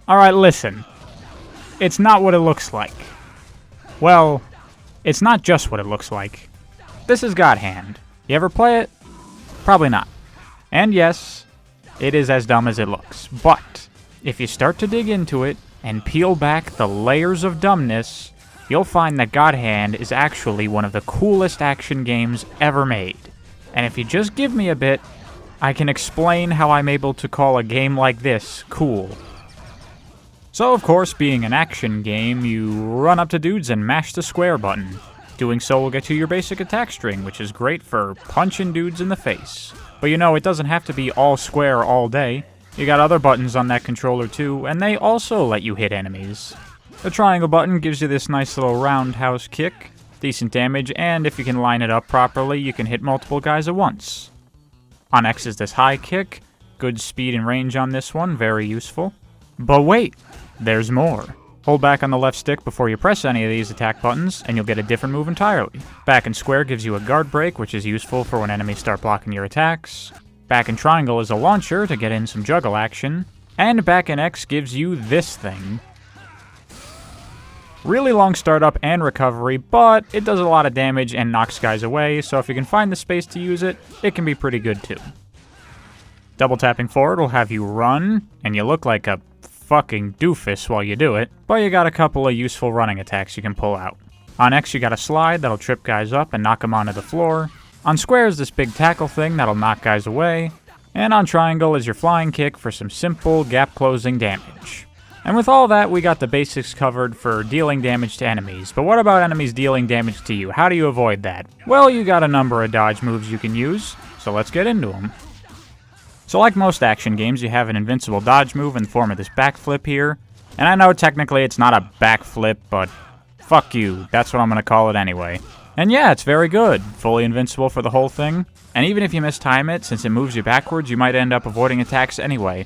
Alright, listen. It's not what it looks like. Well, it's not just what it looks like. This is God Hand. You ever play it? Probably not. And yes, it is as dumb as it looks. But if you start to dig into it and peel back the layers of dumbness, you'll find that God Hand is actually one of the coolest action games ever made. And if you just give me a bit, I can explain how I'm able to call a game like this cool. So of course, being an action game, you run up to dudes and mash the square button. Doing so will get you your basic attack string, which is great for punching dudes in the face. But you know, it doesn't have to be all square all day. You got other buttons on that controller too, and they also let you hit enemies. The triangle button gives you this nice little roundhouse kick, decent damage, and if you can line it up properly, you can hit multiple guys at once. On X is this high kick, good speed and range on this one, very useful. But wait, there's more. Hold back on the left stick before you press any of these attack buttons, and you'll get a different move entirely. Back and square gives you a guard break, which is useful for when enemies start blocking your attacks. Back and triangle is a launcher to get in some juggle action. And back and X gives you this thing. Really long startup and recovery, but it does a lot of damage and knocks guys away, so if you can find the space to use it, it can be pretty good too. Double tapping forward will have you run, and you look like a fucking doofus while you do it, but you got a couple of useful running attacks you can pull out. On X you got a slide that'll trip guys up and knock them onto the floor. On square is this big tackle thing that'll knock guys away. And on triangle is your flying kick for some simple gap closing damage. And with all that, we got the basics covered for dealing damage to enemies. But what about enemies dealing damage to you? How do you avoid that? Well, you got a number of dodge moves you can use, so let's get into them. So like most action games, you have an invincible dodge move in the form of this backflip here. And I know technically it's not a backflip, but fuck you, that's what I'm going to call it anyway. And yeah, it's very good, fully invincible for the whole thing. And even if you mistime it, since it moves you backwards, you might end up avoiding attacks anyway.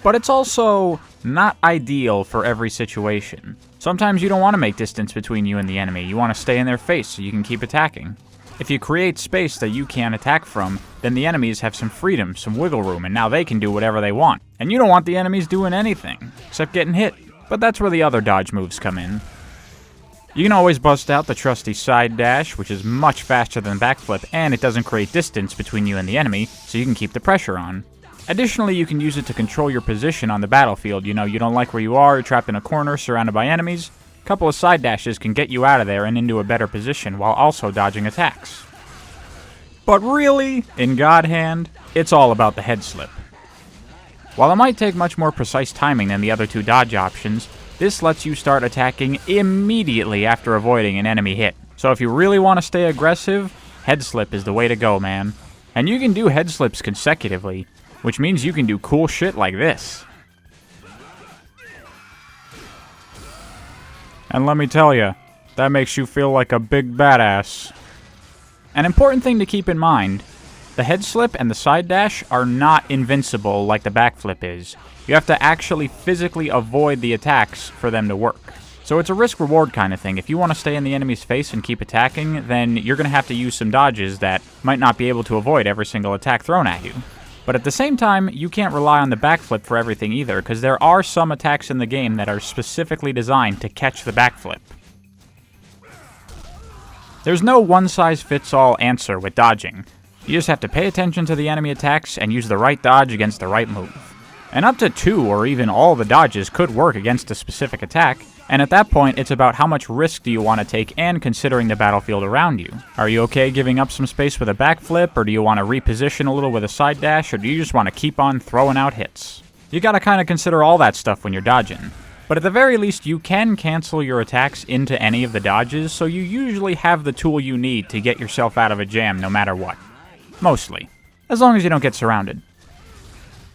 But it's also not ideal for every situation. Sometimes you don't want to make distance between you and the enemy, you want to stay in their face so you can keep attacking. If you create space that you can't attack from, then the enemies have some freedom, some wiggle room, and now they can do whatever they want. And you don't want the enemies doing anything, except getting hit. But that's where the other dodge moves come in. You can always bust out the trusty side dash, which is much faster than backflip, and it doesn't create distance between you and the enemy, so you can keep the pressure on. Additionally, you can use it to control your position on the battlefield. You know, you don't like where you are, you're trapped in a corner, surrounded by enemies. A couple of side dashes can get you out of there and into a better position, while also dodging attacks. But really, in God Hand, it's all about the head slip. While it might take much more precise timing than the other two dodge options, this lets you start attacking immediately after avoiding an enemy hit. So if you really want to stay aggressive, head slip is the way to go, man. And you can do head slips consecutively, which means you can do cool shit like this. And let me tell you, that makes you feel like a big badass. An important thing to keep in mind, the head slip and the side dash are not invincible like the backflip is. You have to actually physically avoid the attacks for them to work. So it's a risk-reward kind of thing. If you want to stay in the enemy's face and keep attacking, then you're going to have to use some dodges that might not be able to avoid every single attack thrown at you. But at the same time, you can't rely on the backflip for everything either, because there are some attacks in the game that are specifically designed to catch the backflip. There's no one-size-fits-all answer with dodging. You just have to pay attention to the enemy attacks and use the right dodge against the right move. And up to 2 or even all the dodges could work against a specific attack, and at that point it's about how much risk do you want to take and considering the battlefield around you. Are you okay giving up some space with a backflip, or do you want to reposition a little with a side dash, or do you just want to keep on throwing out hits? You gotta kinda consider all that stuff when you're dodging. But at the very least, you can cancel your attacks into any of the dodges, so you usually have the tool you need to get yourself out of a jam no matter what. Mostly. As long as you don't get surrounded.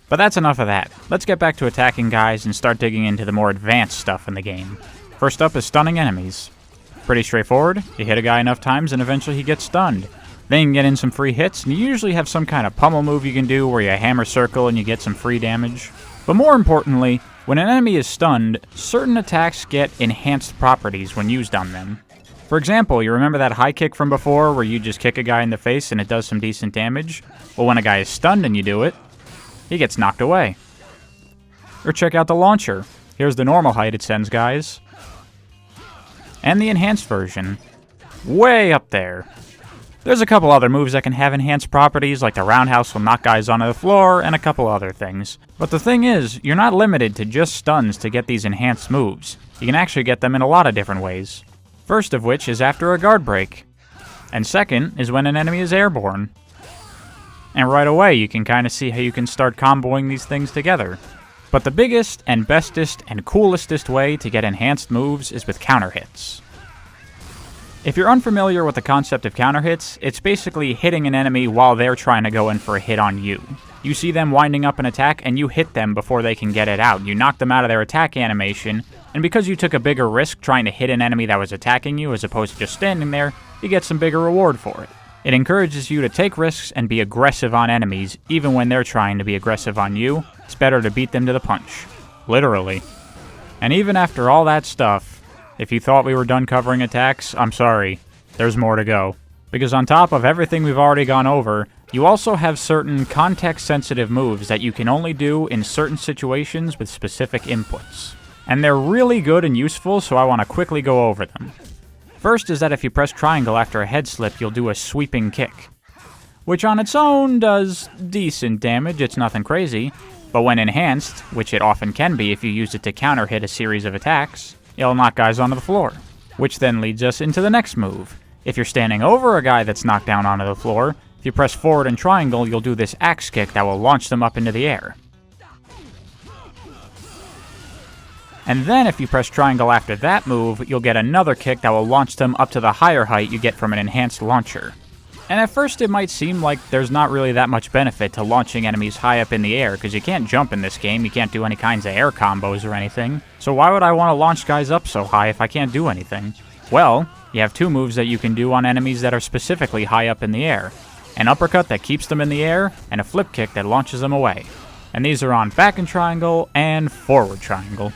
But that's enough of that. Let's get back to attacking guys and start digging into the more advanced stuff in the game. First up is stunning enemies. Pretty straightforward. You hit a guy enough times and eventually he gets stunned. Then you can get in some free hits, and you usually have some kind of pummel move you can do where you hammer circle and you get some free damage. But more importantly, when an enemy is stunned, certain attacks get enhanced properties when used on them. For example, you remember that high kick from before where you just kick a guy in the face and it does some decent damage? Well, when a guy is stunned and you do it, he gets knocked away. Or check out the launcher. Here's the normal height it sends guys. And the enhanced version. Way up there. There's a couple other moves that can have enhanced properties, like the roundhouse will knock guys onto the floor, and a couple other things. But the thing is, you're not limited to just stuns to get these enhanced moves. You can actually get them in a lot of different ways. First of which is after a guard break. And second is when an enemy is airborne. And right away you can kind of see how you can start comboing these things together. But the biggest and bestest and coolestest way to get enhanced moves is with counter hits. If you're unfamiliar with the concept of counter hits, it's basically hitting an enemy while they're trying to go in for a hit on you. You see them winding up an attack and you hit them before they can get it out. You knock them out of their attack animation, and because you took a bigger risk trying to hit an enemy that was attacking you as opposed to just standing there, you get some bigger reward for it. It encourages you to take risks and be aggressive on enemies, even when they're trying to be aggressive on you. It's better to beat them to the punch. Literally. And even after all that stuff, if you thought we were done covering attacks, I'm sorry. There's more to go. Because on top of everything we've already gone over, you also have certain context-sensitive moves that you can only do in certain situations with specific inputs. And they're really good and useful, so I want to quickly go over them. First is that if you press triangle after a head slip, you'll do a sweeping kick. Which on its own does decent damage, it's nothing crazy. But when enhanced, which it often can be if you use it to counter hit a series of attacks, it'll knock guys onto the floor. Which then leads us into the next move. If you're standing over a guy that's knocked down onto the floor, if you press forward and triangle, you'll do this axe kick that will launch them up into the air. And then if you press triangle after that move, you'll get another kick that will launch them up to the higher height you get from an enhanced launcher. And at first it might seem like there's not really that much benefit to launching enemies high up in the air, because you can't jump in this game, you can't do any kinds of air combos or anything. So why would I want to launch guys up so high if I can't do anything? Well, you have two moves that you can do on enemies that are specifically high up in the air. An uppercut that keeps them in the air, and a flip kick that launches them away. And these are on back and triangle and forward triangle.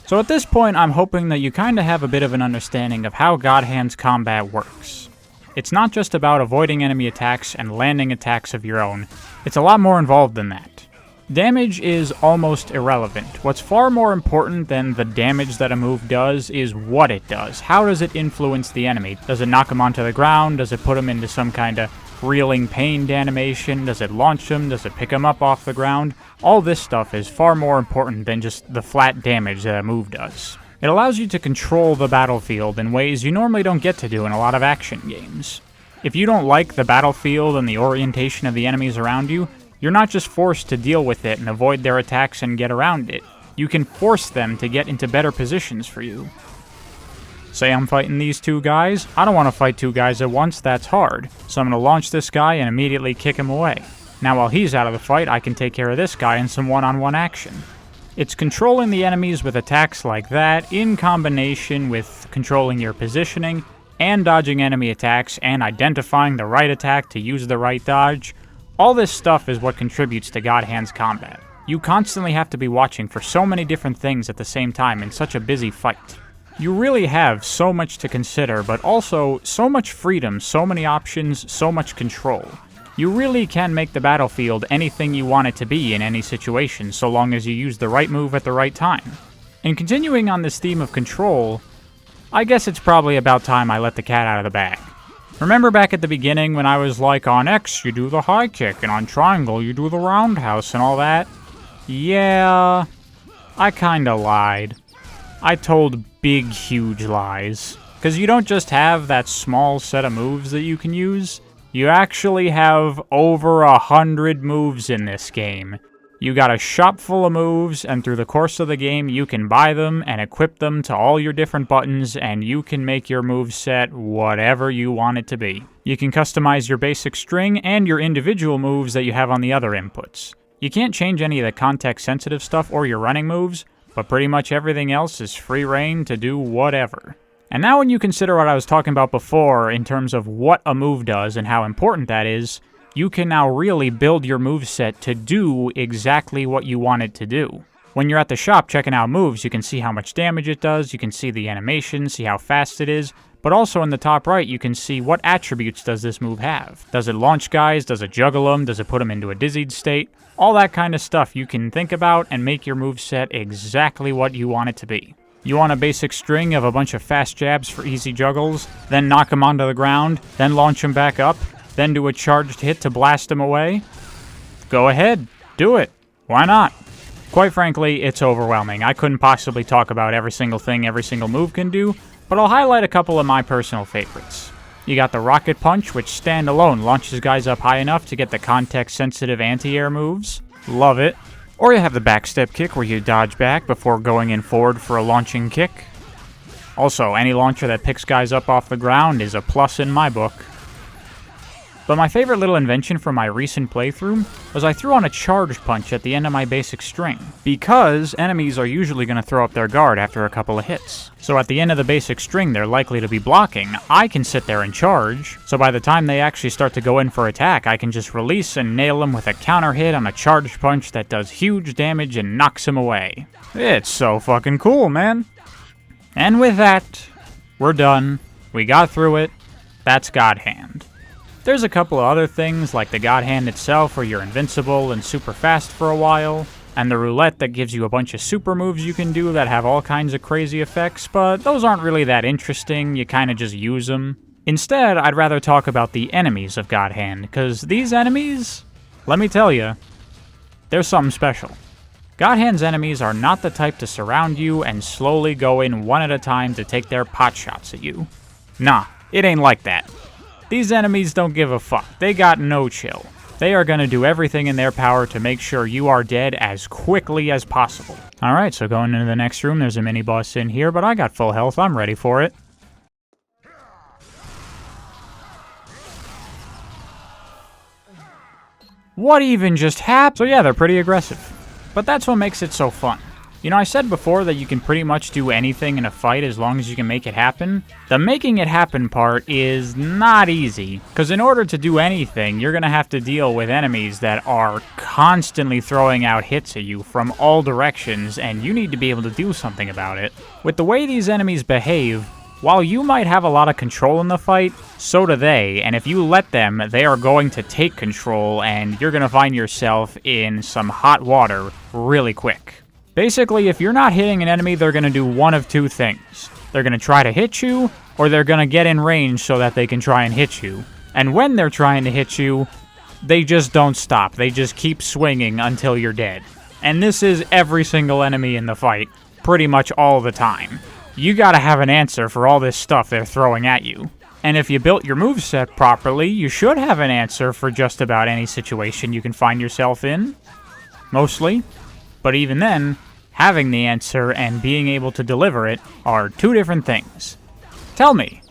So at this point, I'm hoping that you kind of have a bit of an understanding of how God Hand's combat works. It's not just about avoiding enemy attacks and landing attacks of your own. It's a lot more involved than that. Damage is almost irrelevant. What's far more important than the damage that a move does is what it does. How does it influence the enemy? Does it knock them onto the ground? Does it put them into some kind of reeling pained animation? Does it launch them? Does it pick them up off the ground? All this stuff is far more important than just the flat damage that a move does. It allows you to control the battlefield in ways you normally don't get to do in a lot of action games. If you don't like the battlefield and the orientation of the enemies around you, you're not just forced to deal with it and avoid their attacks and get around it. You can force them to get into better positions for you. Say I'm fighting these two guys. I don't want to fight two guys at once, that's hard. So I'm going to launch this guy and immediately kick him away. Now while he's out of the fight, I can take care of this guy in some one-on-one action. It's controlling the enemies with attacks like that, in combination with controlling your positioning, and dodging enemy attacks, and identifying the right attack to use the right dodge. All this stuff is what contributes to God Hand's combat. You constantly have to be watching for so many different things at the same time in such a busy fight. You really have so much to consider, but also so much freedom, so many options, so much control. You really can make the battlefield anything you want it to be in any situation, so long as you use the right move at the right time. And continuing on this theme of control, I guess it's probably about time I let the cat out of the bag. Remember back at the beginning when I was like, on X you do the high kick, and on triangle you do the roundhouse and all that? Yeah, I kinda lied. I told big, huge lies. Because you don't just have that small set of moves that you can use. You actually have over 100 moves in this game. You got a shop full of moves, and through the course of the game, you can buy them and equip them to all your different buttons, and you can make your moveset whatever you want it to be. You can customize your basic string and your individual moves that you have on the other inputs. You can't change any of the context-sensitive stuff or your running moves, but pretty much everything else is free reign to do whatever. And now when you consider what I was talking about before in terms of what a move does and how important that is, you can now really build your moveset to do exactly what you want it to do. When you're at the shop checking out moves, you can see how much damage it does, you can see the animation, see how fast it is, But also in the top right, you can see what attributes does this move have. Does it launch guys? Does it juggle them? Does it put them into a dizzied state? All that kind of stuff you can think about and make your moveset exactly what you want it to be. You want a basic string of a bunch of fast jabs for easy juggles, then knock them onto the ground, then launch them back up, then do a charged hit to blast them away? Go ahead, do it. Why not? Quite frankly, it's overwhelming. I couldn't possibly talk about every single thing every single move can do, but I'll highlight a couple of my personal favorites. You got the Rocket Punch, which standalone launches guys up high enough to get the context-sensitive anti-air moves. Love it. Or you have the Backstep Kick, where you dodge back before going in forward for a launching kick. Also, any launcher that picks guys up off the ground is a plus in my book. But my favorite little invention from my recent playthrough was I threw on a charge punch at the end of my basic string, because enemies are usually going to throw up their guard after a couple of hits. So at the end of the basic string they're likely to be blocking. I can sit there and charge, so by the time they actually start to go in for attack, I can just release and nail them with a counter hit on a charge punch that does huge damage and knocks them away. It's so fucking cool, man. And with that, we're done. We got through it. That's God Hand. There's a couple of other things, like the God Hand itself, where you're invincible and super fast for a while, and the Roulette that gives you a bunch of super moves you can do that have all kinds of crazy effects, but those aren't really that interesting, you kinda just use them. Instead, I'd rather talk about the enemies of God Hand, because these enemies, let me tell you, they're something special. God Hand's enemies are not the type to surround you and slowly go in one at a time to take their pot shots at you. Nah, it ain't like that. These enemies don't give a fuck. They got no chill. They are gonna do everything in their power to make sure you are dead as quickly as possible. Alright, so going into the next room, there's a mini-boss in here, but I got full health, I'm ready for it. What even just happened? So yeah, they're pretty aggressive. But that's what makes it so fun. You know, I said before that you can pretty much do anything in a fight as long as you can make it happen. The making it happen part is not easy, because in order to do anything, you're going to have to deal with enemies that are constantly throwing out hits at you from all directions, and you need to be able to do something about it. With the way these enemies behave, while you might have a lot of control in the fight, so do they, and if you let them, they are going to take control, and you're going to find yourself in some hot water really quick. Basically, if you're not hitting an enemy, they're going to do one of two things. They're going to try to hit you, or they're going to get in range so that they can try and hit you. And when they're trying to hit you, they just don't stop. They just keep swinging until you're dead. And this is every single enemy in the fight, pretty much all the time. You gotta have an answer for all this stuff they're throwing at you. And if you built your moveset properly, you should have an answer for just about any situation you can find yourself in. Mostly. But even then, having the answer and being able to deliver it are two different things. Tell me,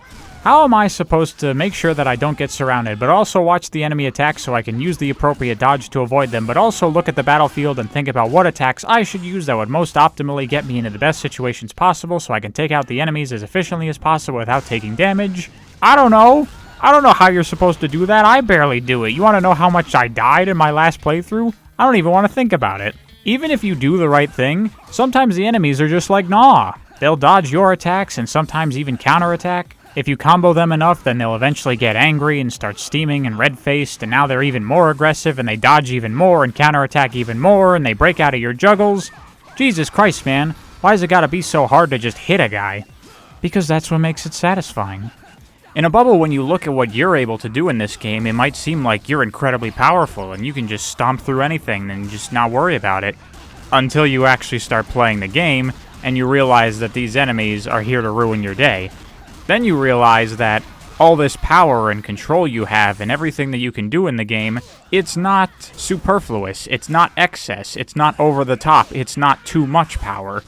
how am I supposed to make sure that I don't get surrounded, but also watch the enemy attack so I can use the appropriate dodge to avoid them, but also look at the battlefield and think about what attacks I should use that would most optimally get me into the best situations possible so I can take out the enemies as efficiently as possible without taking damage? I don't know. I don't know how you're supposed to do that. I barely do it. You want to know how much I died in my last playthrough? I don't even want to think about it. Even if you do the right thing, sometimes the enemies are just like, nah. They'll dodge your attacks and sometimes even counterattack. If you combo them enough, then they'll eventually get angry and start steaming and red-faced, and now they're even more aggressive, and they dodge even more and counterattack even more, and they break out of your juggles. Jesus Christ, man. Why has it gotta be so hard to just hit a guy? Because that's what makes it satisfying. In a bubble, when you look at what you're able to do in this game, it might seem like you're incredibly powerful and you can just stomp through anything and just not worry about it. Until you actually start playing the game and you realize that these enemies are here to ruin your day. Then you realize that all this power and control you have and everything that you can do in the game, it's not superfluous, it's not excess, it's not over the top, it's not too much power.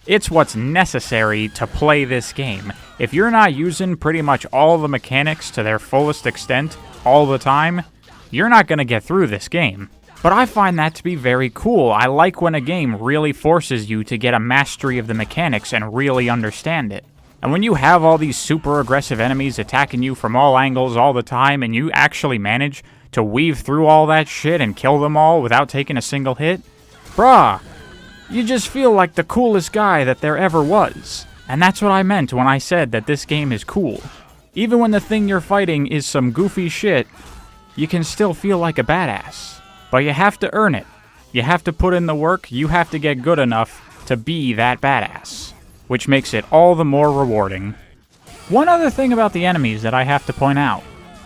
It's what's necessary to play this game. If you're not using pretty much all the mechanics to their fullest extent all the time, you're not going to get through this game. But I find that to be very cool. I like when a game really forces you to get a mastery of the mechanics and really understand it. And when you have all these super aggressive enemies attacking you from all angles all the time and you actually manage to weave through all that shit and kill them all without taking a single hit, bruh, you just feel like the coolest guy that there ever was. And that's what I meant when I said that this game is cool. Even when the thing you're fighting is some goofy shit, you can still feel like a badass. But you have to earn it. You have to put in the work, you have to get good enough to be that badass. Which makes it all the more rewarding. One other thing about the enemies that I have to point out.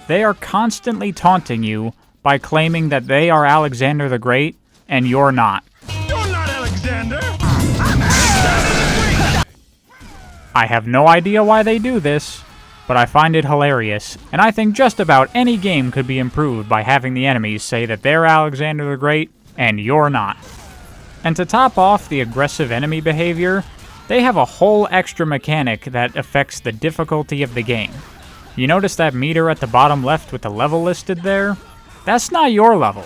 They are constantly taunting you by claiming that they are Alexander the Great, and you're not. You're not Alexander! I have no idea why they do this, but I find it hilarious, and I think just about any game could be improved by having the enemies say that they're Alexander the Great, and you're not. And to top off the aggressive enemy behavior, they have a whole extra mechanic that affects the difficulty of the game. You notice that meter at the bottom left with the level listed there? That's not your level.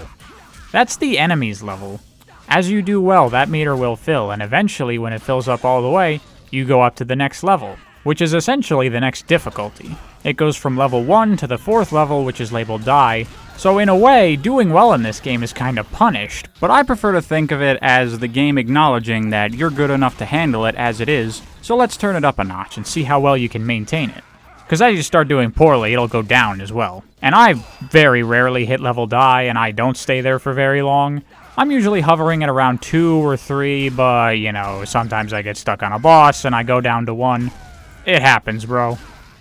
That's the enemy's level. As you do well, that meter will fill, and eventually when it fills up all the way, you go up to the next level, which is essentially the next difficulty. It goes from level 1 to the 4th level, which is labeled Die, so in a way, doing well in this game is kind of punished, but I prefer to think of it as the game acknowledging that you're good enough to handle it as it is, so let's turn it up a notch and see how well you can maintain it. Because as you start doing poorly, it'll go down as well. And I very rarely hit level Die, and I don't stay there for very long. I'm usually hovering at around 2 or 3, but, you know, sometimes I get stuck on a boss and I go down to 1. It happens, bro.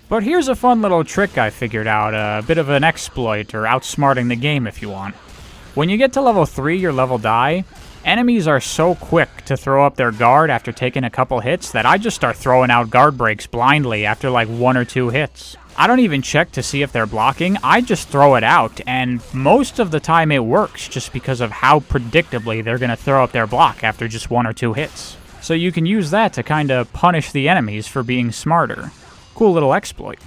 But here's a fun little trick I figured out, a bit of an exploit, or outsmarting the game if you want. When you get to level 3 or level Die, enemies are so quick to throw up their guard after taking a couple hits that I just start throwing out guard breaks blindly after like 1 or 2 hits. I don't even check to see if they're blocking, I just throw it out, and most of the time it works just because of how predictably they're going to throw up their block after just 1 or 2 hits. So you can use that to kind of punish the enemies for being smarter. Cool little exploit.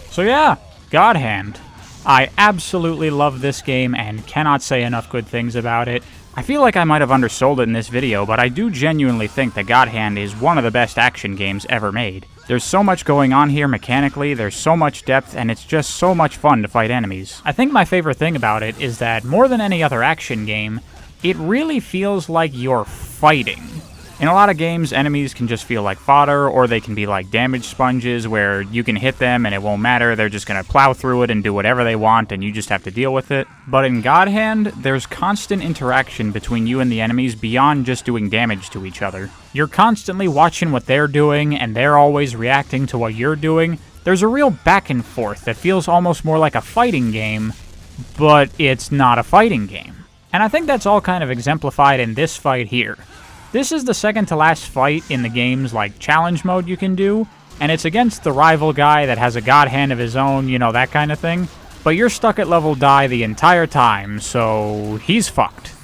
So yeah, God Hand. I absolutely love this game and cannot say enough good things about it. I feel like I might have undersold it in this video, but I do genuinely think that God Hand is one of the best action games ever made. There's so much going on here mechanically, there's so much depth, and it's just so much fun to fight enemies. I think my favorite thing about it is that, more than any other action game, it really feels like you're fighting. In a lot of games, enemies can just feel like fodder, or they can be like damage sponges where you can hit them and it won't matter, they're just going to plow through it and do whatever they want and you just have to deal with it. But in God Hand, there's constant interaction between you and the enemies beyond just doing damage to each other. You're constantly watching what they're doing and they're always reacting to what you're doing. There's a real back and forth that feels almost more like a fighting game, but it's not a fighting game. And I think that's all kind of exemplified in this fight here. This is the second to last fight in the game's like challenge mode you can do, and it's against the rival guy that has a God Hand of his own, you know, that kind of thing. But you're stuck at level Die the entire time, so he's fucked.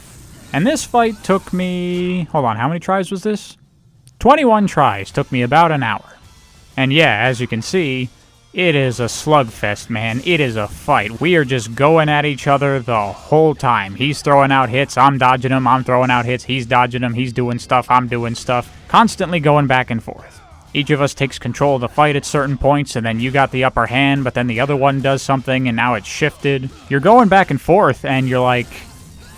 And this fight took me... hold on, how many tries was this? 21 tries, took me about an hour. And yeah, as you can see, it is a slugfest, man. It is a fight. We are just going at each other the whole time. He's throwing out hits, I'm dodging them, I'm throwing out hits, he's dodging them, he's doing stuff, I'm doing stuff. Constantly going back and forth. Each of us takes control of the fight at certain points, and then you got the upper hand, but then the other one does something, and now it's shifted. You're going back and forth, and you're like,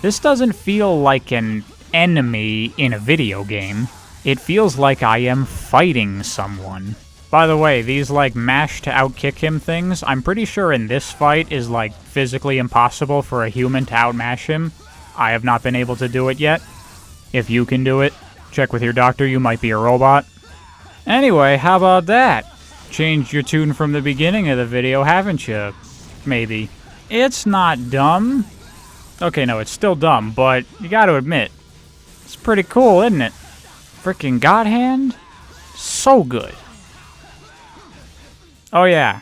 this doesn't feel like an enemy in a video game. It feels like I am fighting someone. By the way, these like mash to outkick him things, I'm pretty sure in this fight is like physically impossible for a human to outmash him. I have not been able to do it yet. If you can do it, check with your doctor, you might be a robot. Anyway, how about that? Changed your tune from the beginning of the video, haven't you? Maybe. It's not dumb. Okay, no, it's still dumb, but you gotta admit, it's pretty cool, isn't it? Frickin' God Hand? So good. Oh yeah,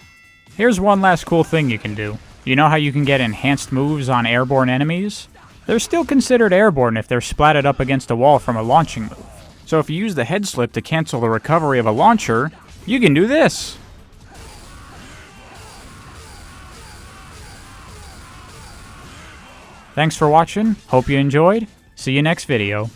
here's one last cool thing you can do. You know how you can get enhanced moves on airborne enemies? They're still considered airborne if they're splatted up against a wall from a launching move. So if you use the head slip to cancel the recovery of a launcher, you can do this. Thanks for watching, hope you enjoyed, see you next video.